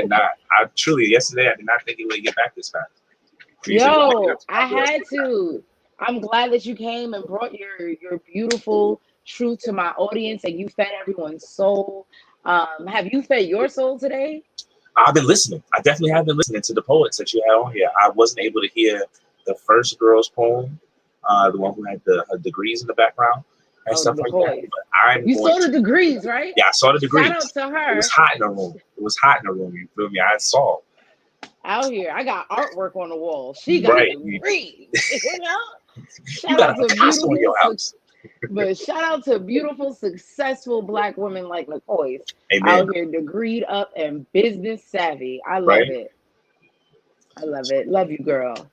S5: truly yesterday I did not think it would get back this fast.
S1: Yo, I had to. I'm glad that you came and brought your beautiful truth to my audience, and you fed everyone's soul. Have you fed your soul today?
S5: I've been listening. I definitely have been listening to the poets that you had on here. I wasn't able to hear the first girl's poem, the one who had her degrees in the background and stuff like that. But
S1: you saw the degrees, right?
S5: Yeah, I saw the degrees.
S1: Shout out to her.
S5: It was hot in the room. You feel me? I saw.
S1: Out here, I got artwork on the wall. She got degrees. You know?
S5: You got a Picasso in your house.
S1: But shout out to beautiful, successful Black women like Nicoise.
S5: Amen.
S1: Out here, degreed up and business savvy. I love it. I love it. Love you, girl.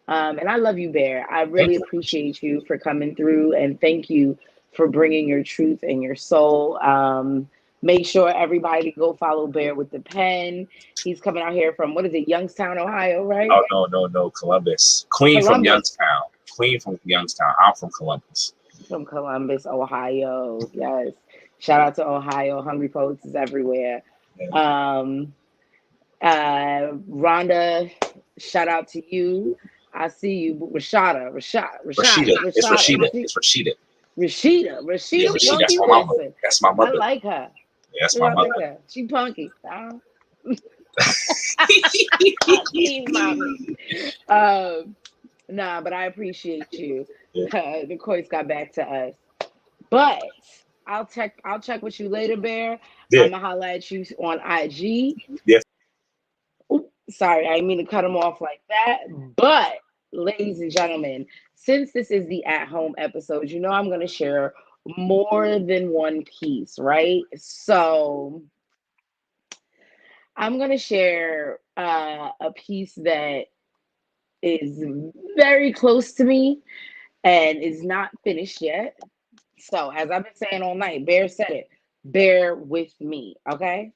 S1: And I love you, Bear. I really appreciate you for coming through, and thank you for bringing your truth and your soul. Make sure everybody go follow Bear with the Pen. He's coming out here from, what is it, Youngstown, Ohio, right?
S5: Oh, no, Columbus. Queen from Youngstown. I'm from Columbus.
S1: From Columbus, Ohio. Yes. Shout out to Ohio. Hungry Poets is everywhere. Yeah. Rhonda, shout out to you. I see you. Rashida.
S5: It's Rashida.
S1: Yeah, Rashida.
S5: That's my mother.
S1: I like her.
S5: Yeah, that's my mother.
S1: Like her. She punky. Nah, but I appreciate you. Yeah. The courts got back to us. But I'll check with you later, Bear. Yeah. I'm gonna holler at you on IG.
S5: Yes.
S1: Oops, sorry, I didn't mean to cut him off like that. But ladies and gentlemen, since this is the at-home episode, you know I'm gonna share more than one piece, right? So I'm gonna share a piece that is very close to me and is not finished yet. So as I've been saying all night, Bear said it. Bear with me, okay?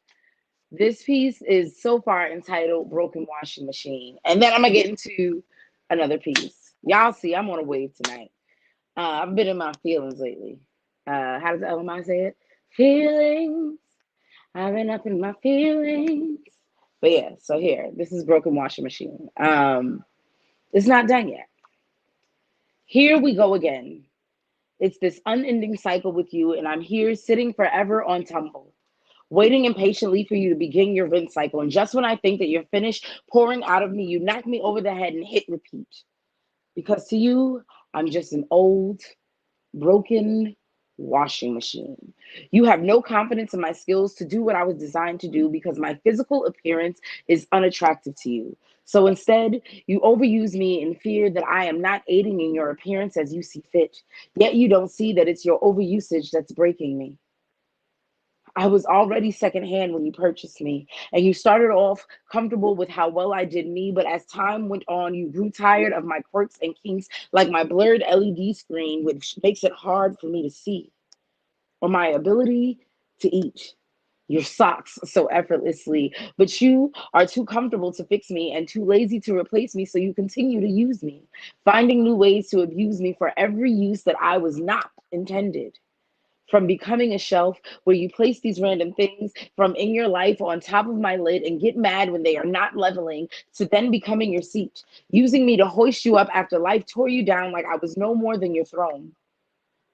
S1: This piece is so far entitled Broken Washing Machine. And then I'm going to get into another piece. Y'all see, I'm on a wave tonight. I've been in my feelings lately. How does LMI say it? Feelings. I've been up in my feelings. But yeah, so here, this is Broken Washing Machine. It's not done yet. Here we go again. It's this unending cycle with you, and I'm here sitting forever on tumble, waiting impatiently for you to begin your rinse cycle. And just when I think that you're finished pouring out of me, you knock me over the head and hit repeat. Because to you, I'm just an old, broken washing machine. You have no confidence in my skills to do what I was designed to do because my physical appearance is unattractive to you. So instead, you overuse me in fear that I am not aiding in your appearance as you see fit. Yet you don't see that it's your overusage that's breaking me. I was already secondhand when you purchased me, and you started off comfortable with how well I did me. But as time went on, you grew tired of my quirks and kinks, like my blurred LED screen, which makes it hard for me to see, or my ability to eat your socks so effortlessly. But you are too comfortable to fix me and too lazy to replace me, so you continue to use me, finding new ways to abuse me for every use that I was not intended. From becoming a shelf where you place these random things from in your life on top of my lid and get mad when they are not leveling, to then becoming your seat, using me to hoist you up after life tore you down like I was no more than your throne.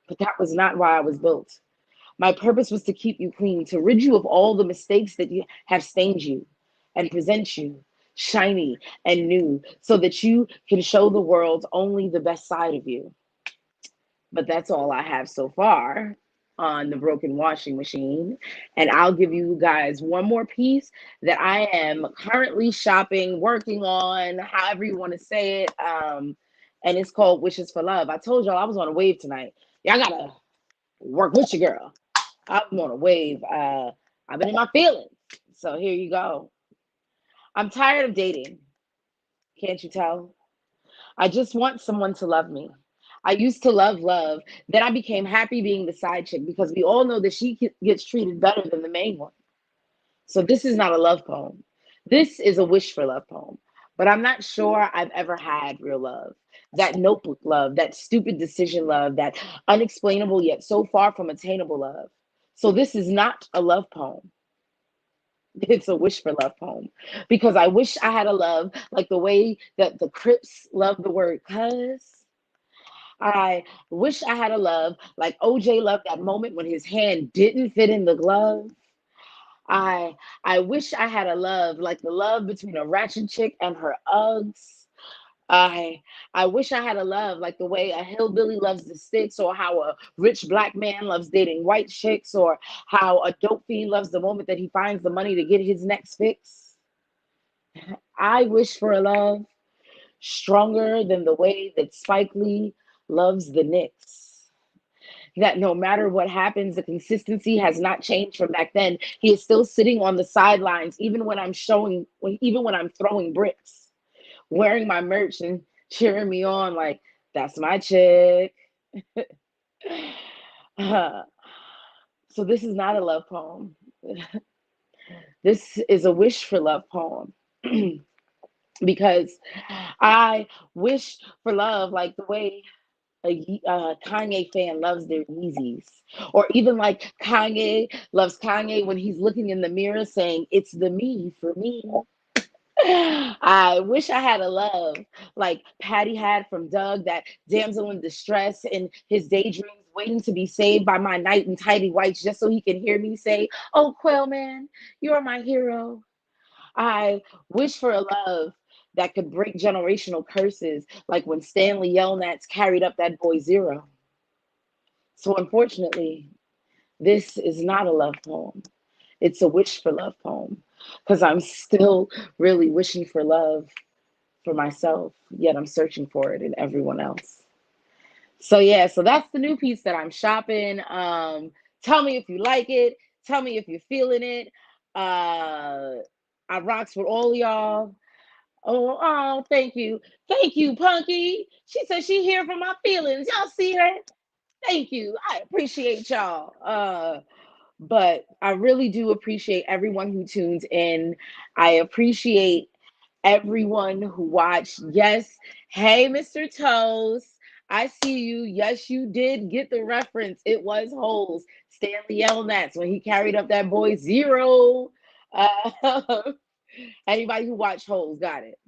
S1: But that was not why I was built. My purpose was to keep you clean, to rid you of all the mistakes that you have stained you, and present you shiny and new so that you can show the world only the best side of you. But that's all I have so far on the broken washing machine. And I'll give you guys one more piece that I am currently shopping, working on, however you want to say it. And it's called Wishes for Love. I told y'all I was on a wave tonight. Y'all gotta work with your girl. I'm on a wave. I've been in my feelings. So here you go. I'm tired of dating. Can't you tell? I just want someone to love me. I used to love love. Then I became happy being the side chick because we all know that she gets treated better than the main one. So this is not a love poem. This is a wish for love poem. But I'm not sure I've ever had real love. That notebook love, that stupid decision love, that unexplainable yet so far from attainable love. So this is not a love poem. It's a wish for love poem because I wish I had a love like the way that the Crips love the word cuz. I wish I had a love like OJ loved that moment when his hand didn't fit in the glove. I I wish I had a love like the love between a ratchet chick and her Uggs. I I wish I had a love like the way a hillbilly loves the sticks, or how a rich black man loves dating white chicks, or how a dope fiend loves the moment that he finds the money to get his next fix. I wish for a love stronger than the way that Spike Lee loves the Knicks. That no matter what happens, the consistency has not changed from back then. He is still sitting on the sidelines, even when I'm throwing bricks, wearing my merch and cheering me on like, that's my chick. Uh, so this is not a love poem. This is a wish for love poem. Because I wish for love like the way a Kanye fan loves their Yeezys, or even like Kanye loves Kanye when he's looking in the mirror saying, "It's the me for me." I wish I had a love like Patty had from Doug, that damsel in distress in his daydreams, waiting to be saved by my knight in tidy whites, just so he can hear me say, "Oh, Quail Man, you're my hero." I wish for a love that could break generational curses, like when Stanley Yelnats carried up that boy Zero. So, unfortunately, this is not a love poem. It's a wish for love poem because I'm still really wishing for love for myself, yet I'm searching for it in everyone else. So, yeah, so that's the new piece that I'm shopping. Tell me if you like it. Tell me if you're feeling it. I rocks with all y'all. Oh, thank you. Thank you, Punky. She said she here for my feelings. Y'all see her? Thank you. I appreciate y'all.
S7: But I really do appreciate everyone who tunes in. I appreciate everyone who watched. Yes, hey, Mr. Toast, I see you. Yes, you did get the reference. It was Holes. Stanley Elnats when he carried up that boy Zero. Uh, anybody who watched Holes got it.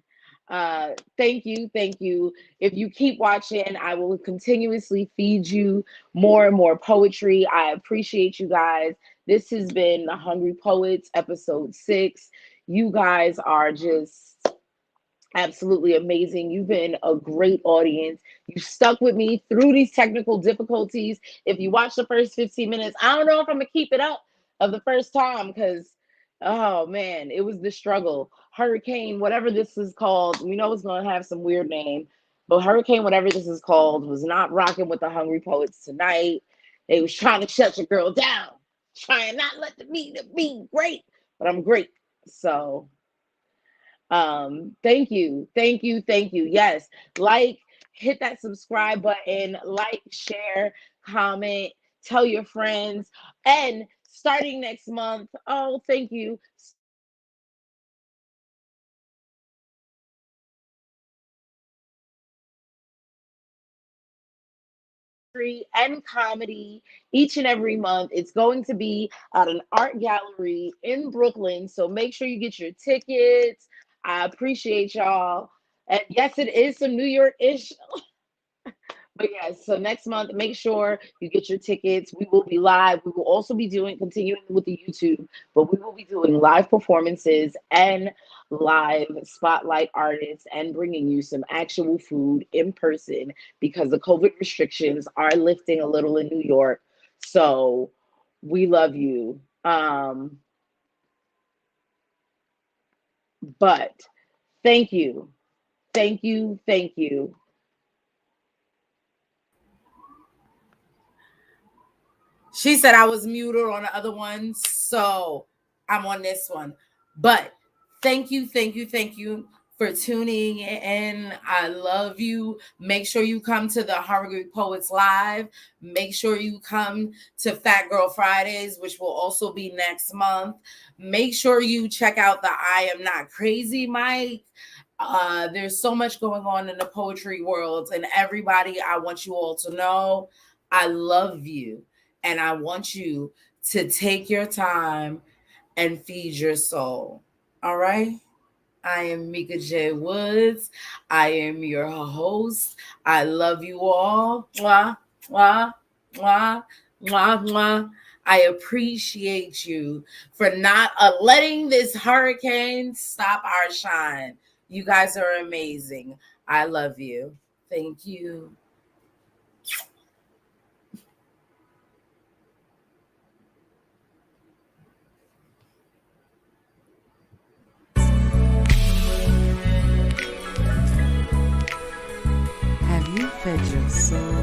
S7: Thank you, thank you. If you keep watching, I will continuously feed you more and more poetry. I appreciate you guys. This has been the Hungry Poets, episode 6. You guys are just absolutely amazing. You've been a great audience. You stuck with me through these technical difficulties. If you watch the first 15 minutes, I don't know if I'm gonna keep it up of the first time because oh man, it was the struggle. Hurricane, whatever this is called, we know it's gonna have some weird name, but Hurricane, whatever this is called, was not rocking with the Hungry Poets tonight. They was trying to shut your girl down, trying not let the meet be great, but I'm great. So thank you, thank you, thank you. Yes, like, hit that subscribe button, like, share, comment, tell your friends, and starting next month, oh thank you, and comedy each and every month. It's going to be at an art gallery in Brooklyn, so make sure you get your tickets. I appreciate y'all. And yes, it is some New York-ish. But yes, so next month, make sure you get your tickets. We will be live. We will also be continuing with the YouTube, but we will be doing live performances and live spotlight artists and bringing you some actual food in person because the COVID restrictions are lifting a little in New York. So we love you. But thank you. Thank you. Thank you.
S1: She said I was muted on the other ones, so I'm on this one. But thank you, thank you, thank you for tuning in. I love you. Make sure you come to the Hungry Poets Live. Make sure you come to Fat Girl Fridays, which will also be next month. Make sure you check out the I Am Not Crazy Mike. There's so much going on in the poetry world, and everybody, I want you all to know I love you. And I want you to take your time and feed your soul. All right? I am Mika J.Woods. I am your host. I love you all. Mwah, mwah, mwah, mwah, mwah. I appreciate you for not letting this hurricane stop our shine. You guys are amazing. I love you. Thank you.
S2: Have you fed your soul?